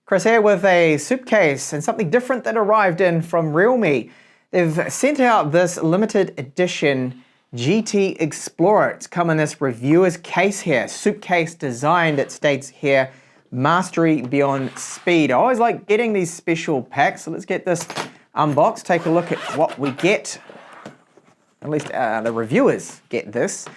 Chris here with a suitcase and something different that arrived in from Realme. They've sent out this limited edition GT Explorer. It's come in this reviewer's case here, suitcase design that states here, mastery beyond speed. I always like getting these special packs, so let's get this unboxed, take a look at what we get. At least the reviewers get this.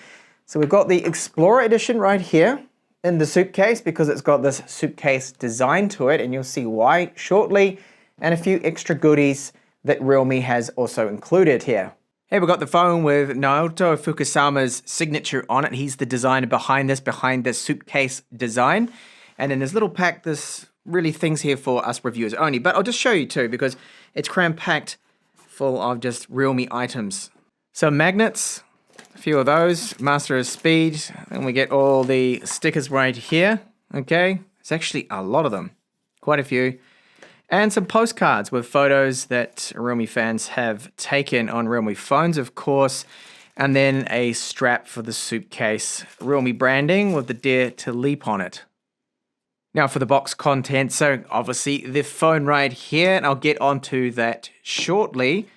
So we've got the Explorer edition right here in the suitcase because it's got this suitcase design to it, and you'll see why shortly, and a few extra goodies that Realme has also included here. Hey, we've got the phone with Naoto Fukusama's signature on it. He's the designer behind this suitcase design. And in this little pack, there's really things here for us reviewers only, but I'll just show you too because it's cram-packed full of just Realme items. Some magnets, a few of those, master of speed, and we get all the stickers right here, okay? It's actually a lot of them, quite a few. And some postcards with photos that Realme fans have taken on Realme phones, of course, and then a strap for the suitcase, Realme branding with the Dare to Leap on it. Now for the box content, so obviously the phone right here, and I'll get onto that shortly.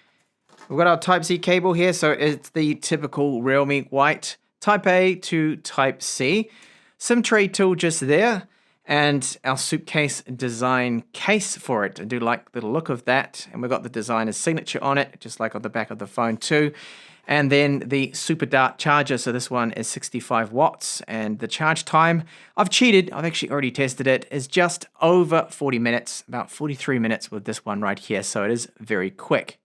We've got our Type-C cable here, so it's the typical Realme white Type A to Type C. SIM tray tool just there, and our suitcase design case for it. I do like the look of that, and we've got the designer's signature on it, just like on the back of the phone too. And then the Super Dart charger, so this one is 65 watts, and the charge time, I've cheated, I've actually already tested it, is just over 40 minutes, about 43 minutes with this one right here, so it is very quick.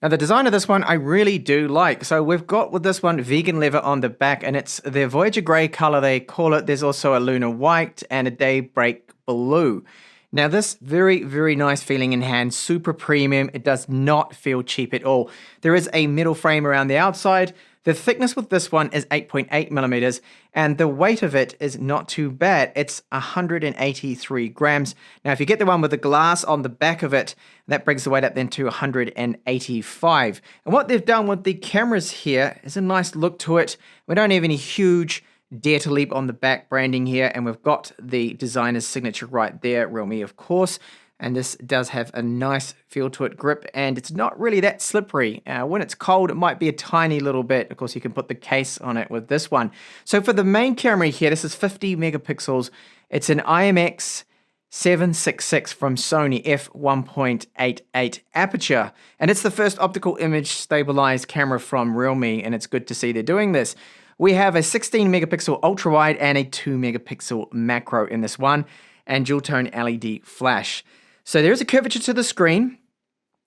Now the design of this one I really do like. So we've got with this one vegan leather on the back, and it's the Voyager Grey color they call it. There's also a Lunar White and a Daybreak Blue. Now this very, very nice feeling in hand, super premium. It does not feel cheap at all. There is a metal frame around the outside. The thickness with this one is 8.8 millimeters, and the weight of it is not too bad. It's 183 grams. Now, if you get the one with the glass on the back of it, that brings the weight up then to 185. And what they've done with the cameras here is a nice look to it. We don't have any huge Dare to Leap on the back branding here, and we've got the designer's signature right there, Realme, of course. And this does have a nice feel to it, grip, and it's not really that slippery. When it's cold, it might be a tiny little bit. Of course, you can put the case on it with this one. So for the main camera here, this is 50 megapixels. It's an IMX766 from Sony f1.88 aperture. And it's the first optical image stabilized camera from Realme, and it's good to see they're doing this. We have a 16 megapixel ultra wide and a 2 megapixel macro in this one, and dual tone LED flash. So there is a curvature to the screen.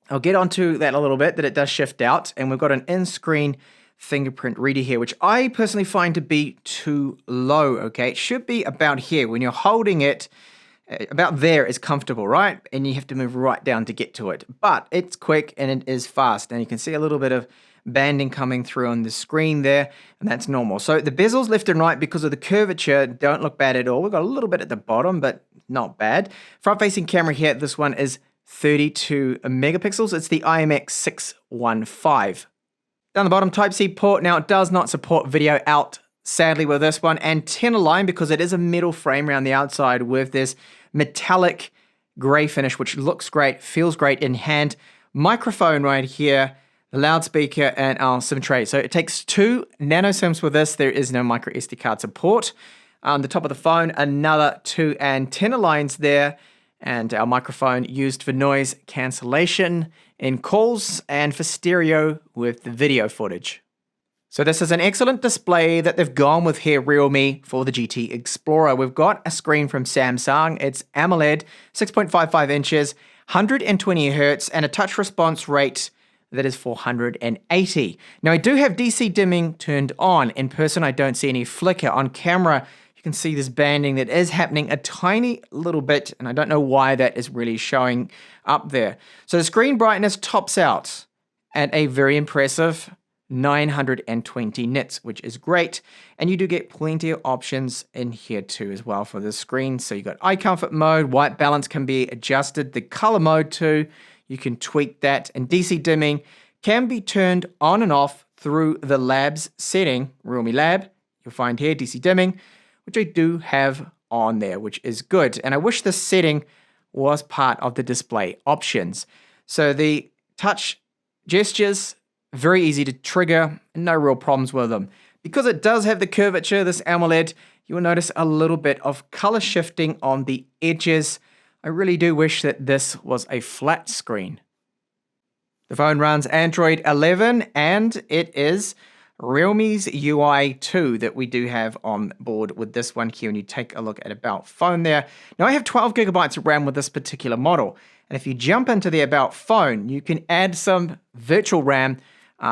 I'll get onto that a little bit, that it does shift out. And we've got an in-screen fingerprint reader here, which I personally find to be too low, okay? It should be about here. When you're holding it, about there is comfortable, right? And you have to move right down to get to it. But it's quick and it is fast. And you can see a little bit of banding coming through on the screen there, and that's normal. So the bezels left and right, because of the curvature, don't look bad at all. We've got a little bit at the bottom, but not bad. Front-facing camera here, this one is 32 megapixels. It's the IMX615. Down the bottom, Type-C port. Now, it does not support video out, sadly, with this one. Antenna line, because it is a metal frame around the outside with this metallic gray finish, which looks great, feels great in hand. Microphone right here, the loudspeaker, and our SIM tray. So it takes 2 nano SIMs with this. There is no micro SD card support. On the top of the phone, another 2 antenna lines there, and our microphone used for noise cancellation in calls and for stereo with the video footage. So this is an excellent display that they've gone with here, Realme, for the GT Explorer. We've got a screen from Samsung. It's AMOLED, 6.55 inches, 120 Hertz, and a touch response rate that is 480. Now, I do have DC dimming turned on. In person, I don't see any flicker. On camera, you can see this banding that is happening a tiny little bit, and I don't know why that is really showing up there. So the screen brightness tops out at a very impressive 920 nits, which is great. And you do get plenty of options in here too as well for the screen. So you got eye comfort mode, white balance can be adjusted, the color mode too. You can tweak that, and DC dimming can be turned on and off through the Labs setting, Realme Lab. You'll find here DC dimming, which I do have on there, which is good. And I wish this setting was part of the display options. So the touch gestures, very easy to trigger, and no real problems with them. Because it does have the curvature, this AMOLED, you will notice a little bit of color shifting on the edges. I really do wish that this was a flat screen. The phone runs Android 11 and it is Realme's UI 2 that we do have on board with this one here. And you take a look at About Phone there. Now I have 12 gigabytes of RAM with this particular model. And if you jump into the About Phone, you can add some virtual RAM.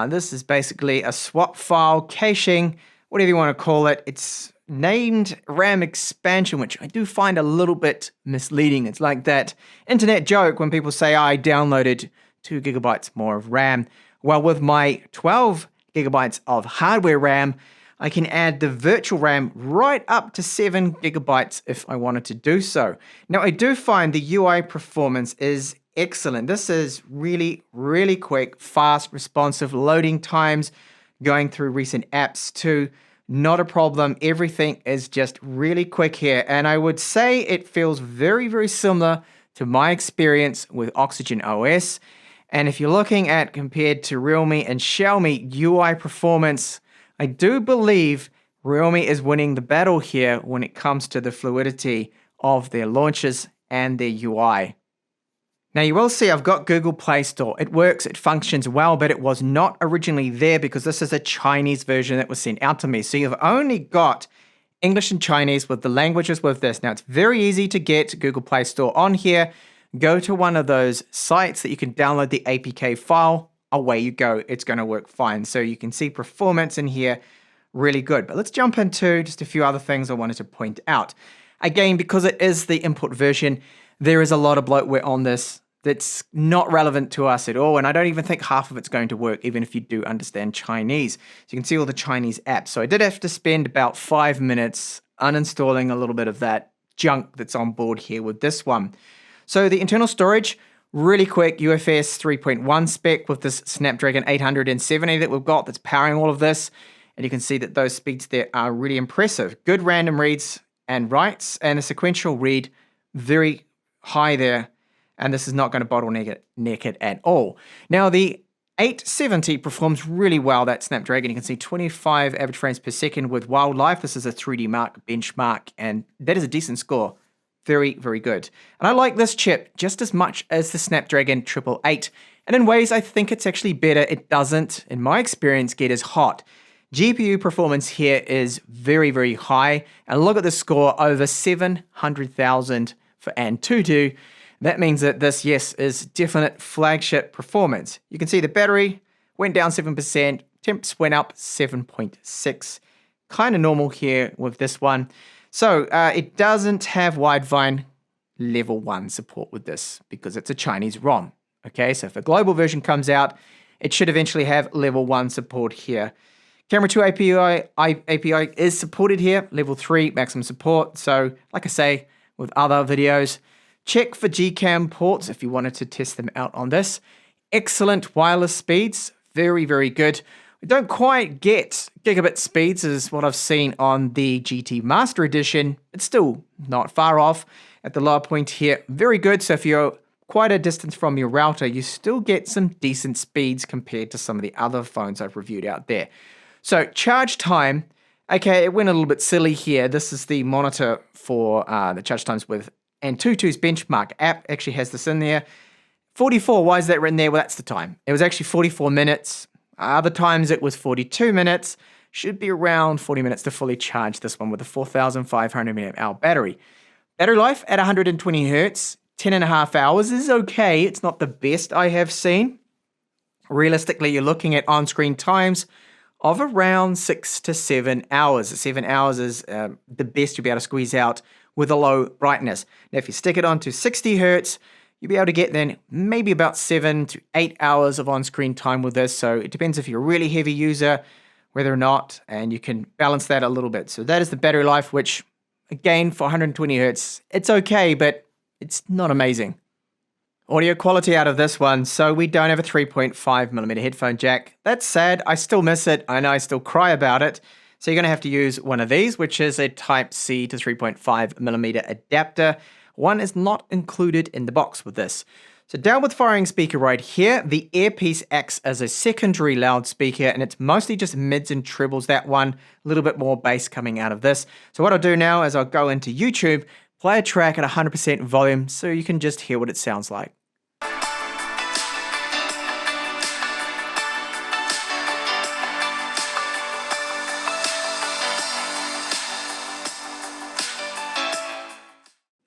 This is basically a swap file, caching, whatever you want to call it. It's named RAM expansion, which I do find a little bit misleading. It's like that internet joke when people say, I downloaded 2 gigabytes more of RAM. Well, with my 12 gigabytes of hardware RAM, I can add the virtual RAM right up to 7 gigabytes if I wanted to do so. Now, I do find the UI performance is excellent. This is really, really quick, fast, responsive, loading times, going through recent apps too. Not a problem. Everything is just really quick here. And I would say it feels very, very similar to my experience with Oxygen OS. And if you're looking at compared to Realme and Xiaomi UI performance, I do believe Realme is winning the battle here when it comes to the fluidity of their launches and their UI. Now you will see I've got Google Play Store. It works, it functions well, but it was not originally there because this is a Chinese version that was sent out to me. So you've only got English and Chinese with the languages with this. Now it's very easy to get Google Play Store on here. Go to one of those sites that you can download the APK file. Away you go. It's going to work fine. So you can see performance in here really good. But let's jump into just a few other things I wanted to point out. Again, because it is the import version, there is a lot of bloatware on this that's not relevant to us at all. And I don't even think half of it's going to work, even if you do understand Chinese. So you can see all the Chinese apps. So I did have to spend about 5 minutes uninstalling a little bit of that junk that's on board here with this one. So the internal storage, really quick, UFS 3.1 spec with this Snapdragon 870 that we've got that's powering all of this. And you can see that those speeds there are really impressive. Good random reads and writes, and the sequential read very high there. And this is not going to bottleneck it at all. Now, the 870 performs really well, that Snapdragon. You can see 25 average frames per second with wildlife. This is a 3D Mark benchmark, and that is a decent score. Very, very good. And I like this chip just as much as the Snapdragon 888. And in ways, I think it's actually better. It doesn't, in my experience, get as hot. GPU performance here is very, very high. And look at the score, over 700,000 for Antutu. That means that this, yes, is definite flagship performance. You can see the battery went down 7%, temps went up 7.6. Kind of normal here with this one. So it doesn't have Widevine level 1 support with this because it's a Chinese ROM. Okay, so if a global version comes out, it should eventually have level 1 support here. Camera 2 API is supported here, level 3 maximum support. So like I say, with other videos, check for Gcam ports if you wanted to test them out on this. Excellent wireless speeds, very, very good. We don't quite get gigabit speeds as what I've seen on the GT Master Edition. It's still not far off at the lower point here. Very good. So if you're quite a distance from your router, you still get some decent speeds compared to some of the other phones I've reviewed out there. So charge time, okay, it went a little bit silly here. This is the monitor for the charge times with Antutu's benchmark app. Actually has this in there. 44, why is that written there? Well, that's the time. It was actually 44 minutes. Other times it was 42 minutes. Should be around 40 minutes to fully charge this one with a 4,500 mAh battery. Battery life at 120 Hertz, 10.5 hours is okay. It's not the best I have seen. Realistically, you're looking at on-screen times of around 6 to 7 hours. 7 hours is the best you'll be able to squeeze out with a low brightness. Now, if you stick it onto 60 Hertz, you'll be able to get then maybe about 7 to 8 hours of on-screen time with this. So it depends if you're a really heavy user, whether or not, and you can balance that a little bit. So that is the battery life, which again, for 120 Hertz, it's okay, but it's not amazing. Audio quality out of this one. So we don't have a 3.5mm headphone jack. That's sad. I still miss it. I know I still cry about it. So you're going to have to use one of these, which is a Type-C to 3.5mm adapter. one is not included in the box with this. So downward firing speaker right here, the earpiece acts as a secondary loudspeaker, and it's mostly just mids and trebles, that one, a little bit more bass coming out of this. So what I'll do now is I'll go into YouTube, play a track at 100% volume so you can just hear what it sounds like.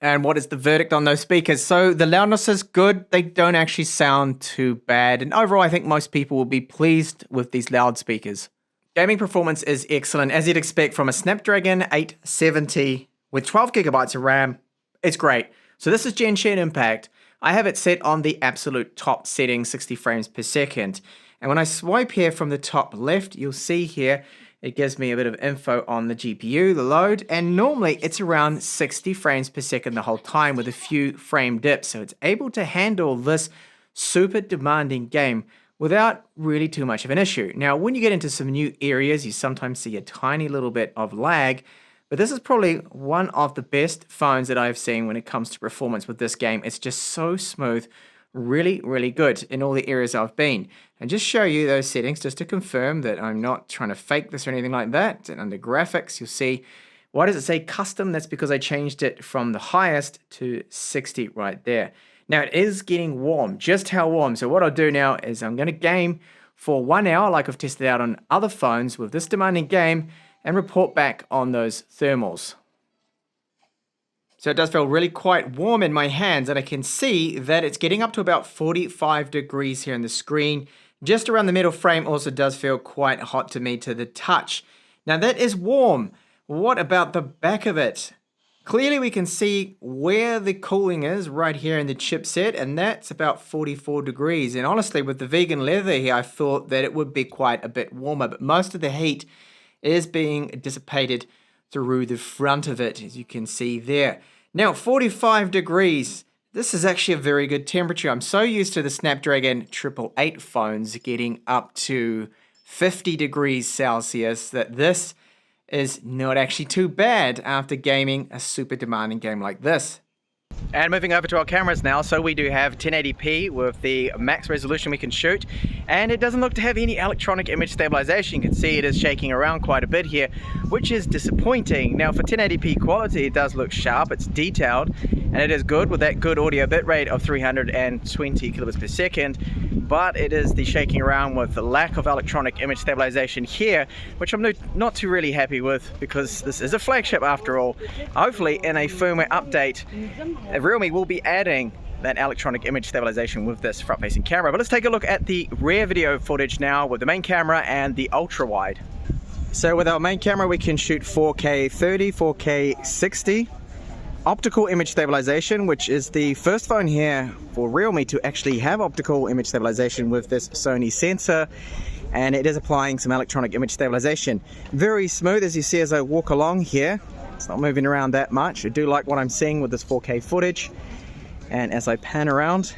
And what is the verdict on those speakers? So the loudness is good. They don't actually sound too bad. And overall, I think most people will be pleased with these loudspeakers. Gaming performance is excellent, as you'd expect from a Snapdragon 870 with 12 gigabytes of RAM. It's great. So this is Genshin Impact. I have it set on the absolute top setting, 60 frames per second. And when I swipe here from the top left, you'll see here, it gives me a bit of info on the GPU, the load, and normally it's around 60 frames per second the whole time with a few frame dips. So it's able to handle this super demanding game without really too much of an issue. Now, when you get into some new areas, you sometimes see a tiny little bit of lag, but this is probably one of the best phones that I've seen when it comes to performance with this game. It's just so smooth. Really, really good in all the areas I've been. And just show you those settings just to confirm that I'm not trying to fake this or anything like that. And under graphics, you'll see, why does it say custom? That's because I changed it from the highest to 60 right there. Now it is getting warm, just how warm. So what I'll do now is I'm going to game for 1 hour like I've tested out on other phones with this demanding game and report back on those thermals. So it does feel really quite warm in my hands, and I can see that it's getting up to about 45 degrees here on the screen. Just around the middle frame also does feel quite hot to me to the touch. Now that is warm. What about the back of it? Clearly we can see where the cooling is right here in the chipset, and that's about 44 degrees. And honestly, with the vegan leather here, I thought that it would be quite a bit warmer, but most of the heat is being dissipated through the front of it, as you can see there. Now, 45 degrees, this is actually a very good temperature. I'm so used to the Snapdragon 888 phones getting up to 50 degrees Celsius that this is not actually too bad after gaming a super demanding game like this. And moving over to our cameras now, so we do have 1080p with the max resolution we can shoot, and it doesn't look to have any electronic image stabilization. You can see it is shaking around quite a bit here, which is disappointing. Now for 1080p quality, it does look sharp, it's detailed, and it is good with that good audio bitrate of 320 kilobits per second, but it is the shaking around with the lack of electronic image stabilization here, which I'm not too really happy with, because this is a flagship after all. Hopefully in a firmware update, Realme will be adding that electronic image stabilization with this front-facing camera. But let's take a look at the rear video footage now with the main camera and the ultra wide. So with our main camera, we can shoot 4K 30, 4K 60. Optical image stabilization, which is the first phone here for Realme to actually have optical image stabilization with this Sony sensor, and it is applying some electronic image stabilization. Very smooth, as you see as I walk along here. It's not moving around that much. I do like what I'm seeing with this 4K footage, and as I pan around,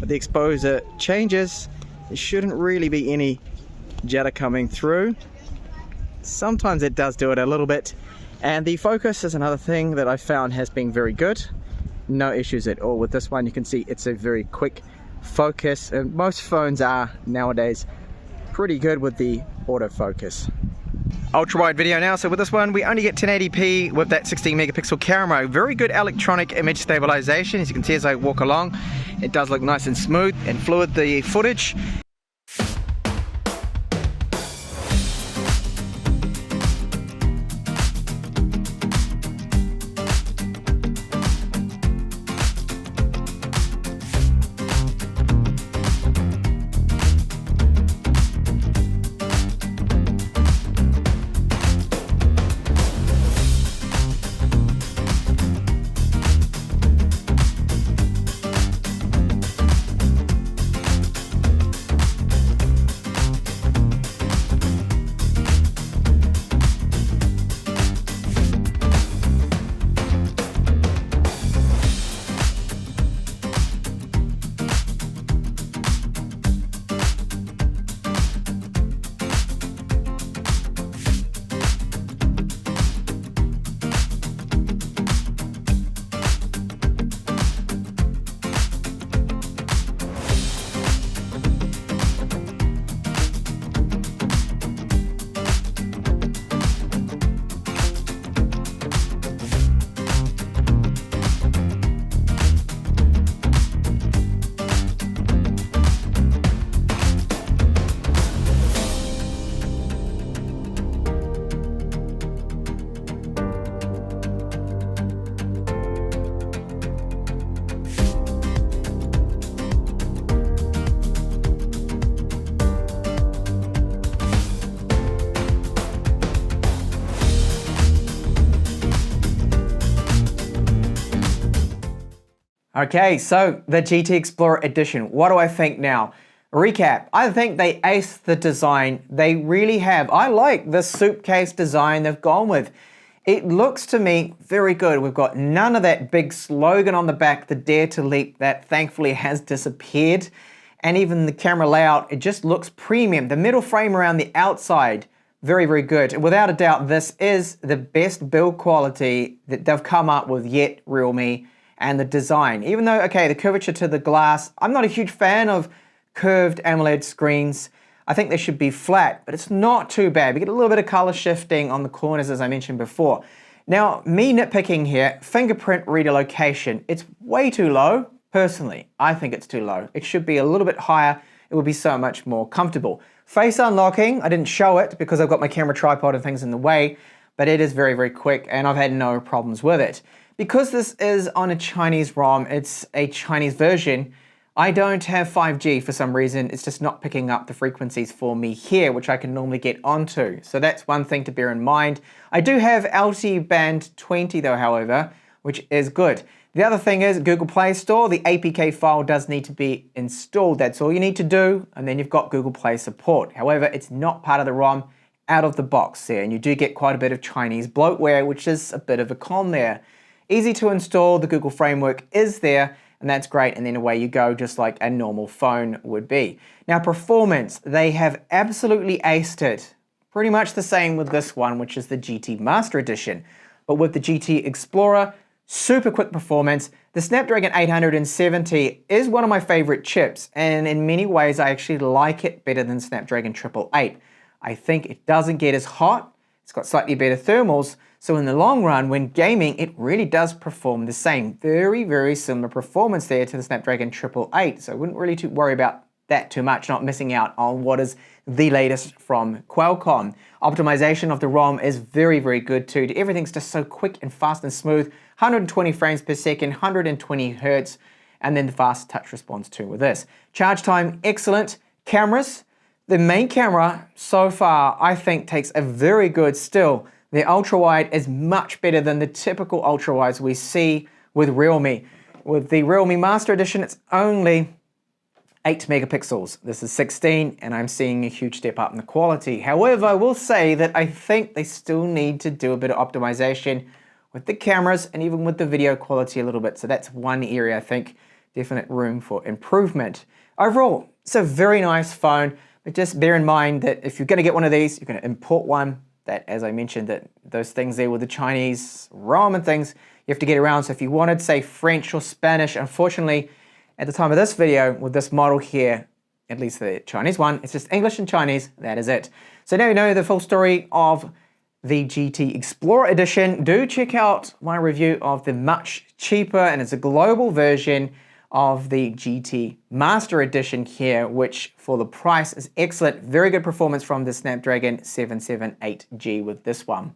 with the exposure changes, there shouldn't really be any jitter coming through. Sometimes it does do it a little bit. And the focus is another thing that I found has been very good. No issues at all with this one. You can see it's a very quick focus, and most phones are nowadays pretty good with the autofocus. Ultra wide video now. So with this one, we only get 1080p with that 16 megapixel camera. Very good electronic image stabilization. As you can see as I walk along, it does look nice and smooth and fluid, the footage. Okay, so the GT Explorer Edition, what do I think now? Recap, I think they aced the design. They really have. I like the suitcase design they've gone with. It looks to me very good. We've got none of that big slogan on the back, the Dare to Leap, that thankfully has disappeared. And even the camera layout, it just looks premium. The metal frame around the outside, very, very good. Without a doubt, this is the best build quality that they've come up with yet, Realme, and the design. Even though, okay, the curvature to the glass, I'm not a huge fan of curved AMOLED screens. I think they should be flat, but it's not too bad. We get a little bit of color shifting on the corners, as I mentioned before. Now, me nitpicking here, fingerprint reader location, it's way too low. Personally, I think it's too low. It should be a little bit higher. It would be so much more comfortable. Face unlocking, I didn't show it because I've got my camera tripod and things in the way, but it is very, very quick and I've had no problems with it. Because this is on a Chinese ROM, it's a Chinese version, I don't have 5G for some reason. It's just not picking up the frequencies for me here, which I can normally get onto. So that's one thing to bear in mind. I do have LTE band 20 though, however, which is good. The other thing is Google Play Store, the APK file does need to be installed. That's all you need to do, and then you've got Google Play support. However, it's not part of the ROM out of the box there, and you do get quite a bit of Chinese bloatware, which is a bit of a con there. Easy to install, the Google framework is there, and that's great, and then away you go, just like a normal phone would be. Now, performance, they have absolutely aced it. Pretty much the same with this one, which is the GT Master Edition. But with the GT Explorer, super quick performance. The Snapdragon 870 is one of my favorite chips, and in many ways I actually like it better than Snapdragon 888. I think it doesn't get as hot, it's got slightly better thermals, so in the long run, when gaming, it really does perform the same. Very, very similar performance there to the Snapdragon 888, so I wouldn't really worry about that too much, not missing out on what is the latest from Qualcomm. Optimization of the ROM is very, very good too. Everything's just so quick and fast and smooth. 120 frames per second, 120 hertz, and then the fast touch response too with this. Charge time, excellent. Cameras, the main camera so far I think takes a very good still. The ultra wide is much better than the typical ultra wides we see with Realme. With the Realme Master Edition, it's only 8 megapixels. This is 16, and I'm seeing a huge step up in the quality. However, I will say that I think they still need to do a bit of optimization with the cameras and even with the video quality a little bit. So that's one area I think definite room for improvement. Overall, it's a very nice phone, but just bear in mind that if you're going to get one of these, you're going to import one. That, as I mentioned, that those things there with the Chinese ROM and things, you have to get around. So if you wanted, say, French or Spanish, unfortunately, at the time of this video, with this model here, at least the Chinese one, it's just English and Chinese, that is it. So now you know the full story of the GT Explorer Edition. Do check out my review of the much cheaper, and it's a global version of the GT Master Edition here, which for the price is excellent. Very good performance from the Snapdragon 778G with this one.